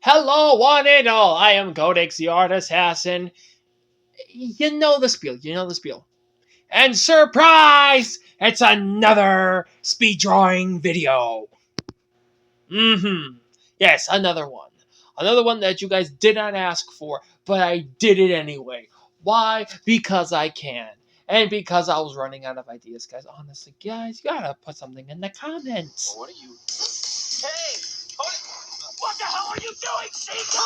Hello, one and all. I am Codex, the art assassin. You know the spiel. You know the spiel. And surprise! It's another speed drawing video. Yes, another one. Another one that you guys did not ask for, but I did it anyway. Why? Because I can. And because I was running out of ideas, guys. Honestly, guys, you gotta put something in the comments. What are you? Hey! What the hell are you doing, Chico?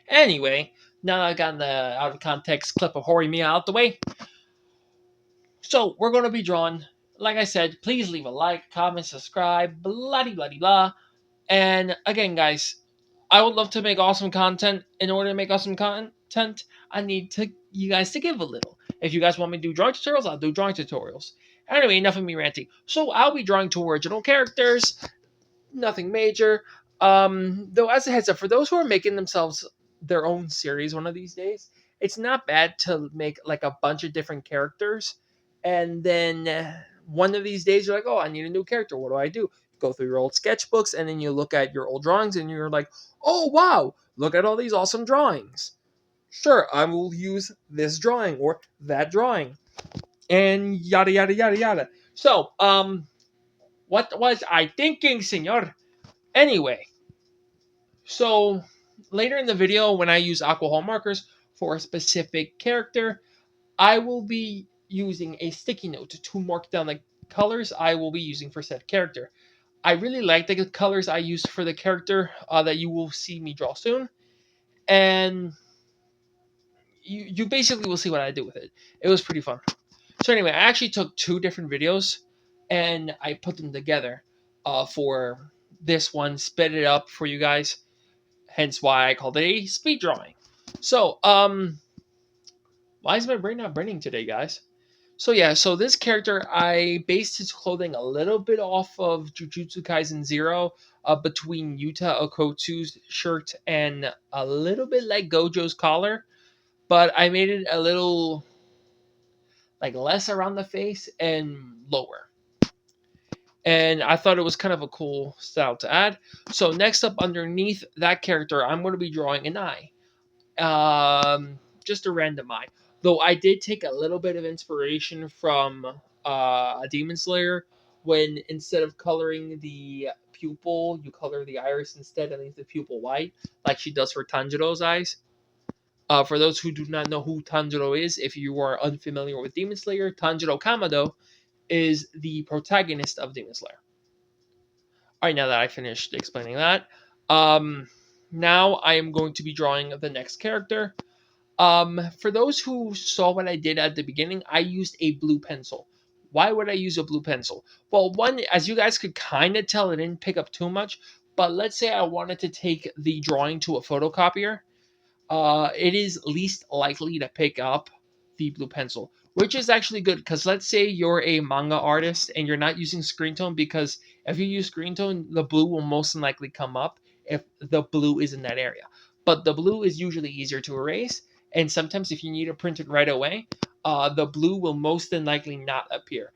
Anyway, now that I got the out of context clip of Horimiya out the way, so we're going to be drawing. Like I said, please leave a like, comment, subscribe, blah blah blah. And again, guys, I would love to make awesome content. In order to make awesome content, I need you guys to give a little. If you guys want me to do drawing tutorials, I'll do drawing tutorials. Anyway, enough of me ranting. So I'll be drawing two original characters. Nothing major. Though, as a heads up, for those who are making themselves their own series one of these days, it's not bad to make like a bunch of different characters, and then one of these days you're like, oh, I need a new character. What do I do? Go through your old sketchbooks, and then you look at your old drawings, and you're like, oh wow, look at all these awesome drawings. Sure, I will use this drawing or that drawing, and yada yada yada yada. So, what was I thinking, senor? Anyway, so later in the video, when I use alcohol markers for a specific character, I will be using a sticky note to mark down the colors I will be using for said character. I really like the colors I used for the character that you will see me draw soon, and you basically will see what I do with it. It was pretty fun. So anyway, I actually took two different videos and I put them together for this one, sped it up for you guys. Hence why I called it a speed drawing. So, why is my brain not burning today, guys? So yeah, so this character, I based his clothing a little bit off of Jujutsu Kaisen Zero, between Yuta Okotu's shirt and a little bit like Gojo's collar, but I made it a little like less around the face and lower. And I thought it was kind of a cool style to add. So next up, underneath that character, I'm going to be drawing an eye. Just a random eye. Though I did take a little bit of inspiration from a Demon Slayer, when instead of coloring the pupil, you color the iris instead and leave the pupil white, like she does for Tanjiro's eyes. For those who do not know who Tanjiro is, if you are unfamiliar with Demon Slayer, Tanjiro Kamado is the protagonist of Demon Slayer. All right, now that I finished explaining that, now I am going to be drawing the next character. For those who saw what I did at the beginning, I used a blue pencil. Why would I use a blue pencil? Well, one, as you guys could kind of tell, it didn't pick up too much. But let's say I wanted to take the drawing to a photocopier. It is least likely to pick up the blue pencil, which is actually good because let's say you're a manga artist and you're not using screen tone, because if you use screen tone, the blue will most likely come up if the blue is in that area. But the blue is usually easier to erase, and sometimes if you need to print it right away, the blue will most likely not appear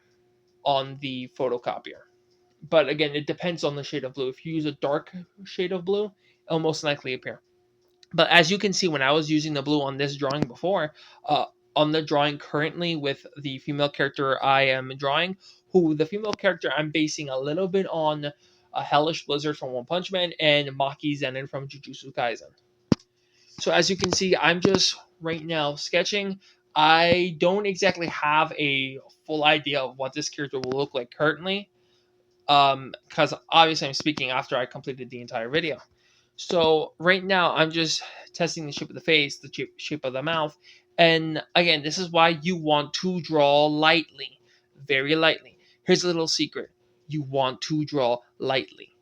on the photocopier. But again, it depends on the shade of blue. If you use a dark shade of blue, it'll most likely appear. But as you can see, when I was using the blue on this drawing before, on the drawing currently with the female character I am drawing, who the female character I'm basing a little bit on a Hellish Blizzard from One Punch Man and Maki Zenin from Jujutsu Kaisen. So as you can see, I'm just right now sketching. I don't exactly have a full idea of what this character will look like currently, because obviously I'm speaking after I completed the entire video. So right now I'm just testing the shape of the face, the shape of the mouth, and again, this is why you want to draw lightly, very lightly. Here's a little secret: you want to draw lightly.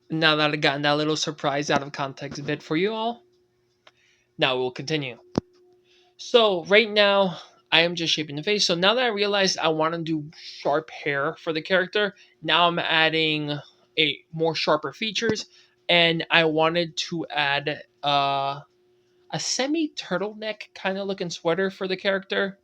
Now that I've gotten that little surprise out of context bit for you all, now we'll continue. So right now I am just shaping the face. So now that I realized I want to do sharp hair for the character, now I'm adding a more sharper features, and I wanted to add a semi turtleneck kind of looking sweater for the character.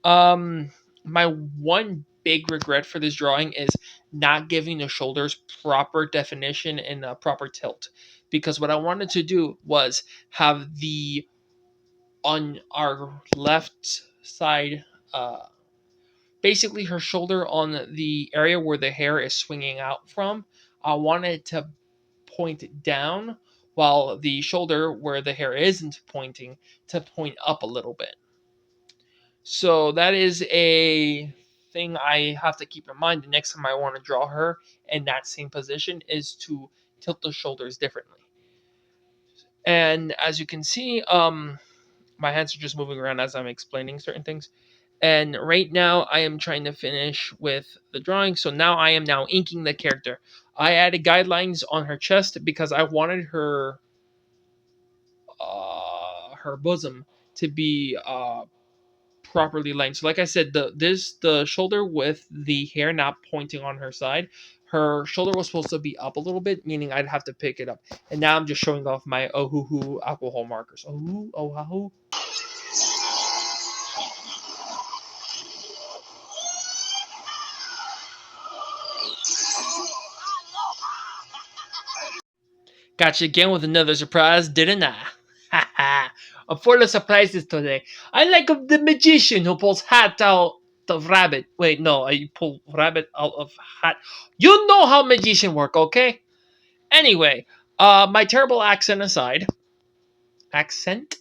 My one big regret for this drawing is not giving the shoulders proper definition and proper tilt. Because what I wanted to do was have the on our left side, basically her shoulder on the area where the hair is swinging out from. I wanted to point down, while the shoulder where the hair isn't pointing to point up a little bit. So that is a thing I have to keep in mind the next time I want to draw her in that same position, is to tilt the shoulders differently. And as you can see, my hands are just moving around as I'm explaining certain things. And right now I am trying to finish with the drawing. So now I am now inking the character. I added guidelines on her chest because I wanted her bosom to be properly lined. So like I said, the shoulder with the hair not pointing on her side, her shoulder was supposed to be up a little bit, meaning I'd have to pick it up. And now I'm just showing off my Ohuhu alcohol markers. Ohuhu. Got you again with another surprise, didn't I? Ha ha! I'm full of surprises today. I like the magician who pulls hat out of rabbit. Wait, no, I pull rabbit out of hat. You know how magician work, okay? Anyway, my terrible accent aside, accent,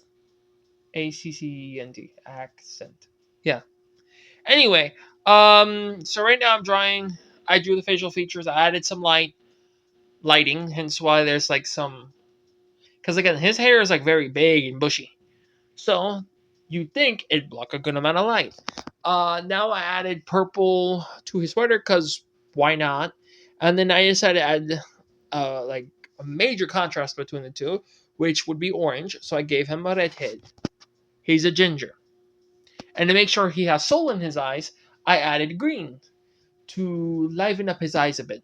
ACCENT, accent. Yeah. Anyway, so right now I'm drawing. I drew the facial features. I added some lighting, hence why there's like some. Because again, his hair is like very big and bushy, so you'd think it'd block a good amount of light. Now I added purple to his sweater because why not? And then I decided to add like a major contrast between the two, which would be orange. So I gave him a red head. He's a ginger. And to make sure he has soul in his eyes, I added green to liven up his eyes a bit.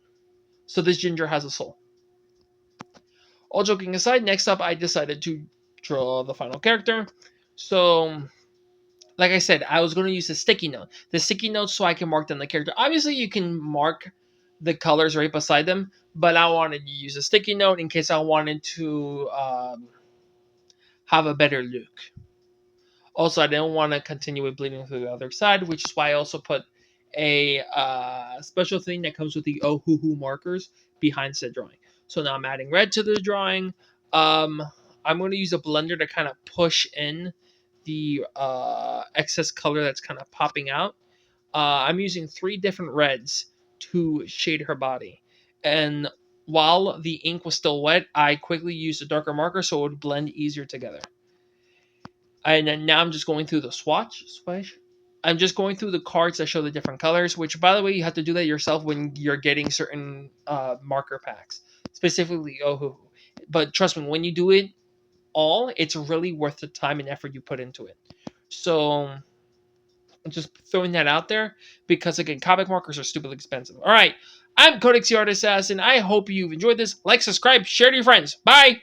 So this ginger has a soul. All joking aside, next up I decided to draw the final character. So, like I said, I was going to use a sticky note. The sticky note so I can mark down the character. Obviously, you can mark the colors right beside them, but I wanted to use a sticky note in case I wanted to have a better look. Also, I didn't want to continue with bleeding through the other side, which is why I also put a special thing that comes with the Ohuhu markers behind said drawing. So now I'm adding red to the drawing. Um, I'm going to use a blender to kind of push in the excess color that's kind of popping out. I'm using 3 different reds to shade her body. And while the ink was still wet, I quickly used a darker marker so it would blend easier together. And then now I'm just going through the swatch. I'm just going through the cards that show the different colors, which, by the way, you have to do that yourself when you're getting certain marker packs, specifically Ohuhu. But trust me, when you do it all, it's really worth the time and effort you put into it. So I'm just throwing that out there because, again, comic markers are stupidly expensive. All right, I'm Codex the Art Assassin. I hope you've enjoyed this. Like, subscribe, share to your friends. Bye!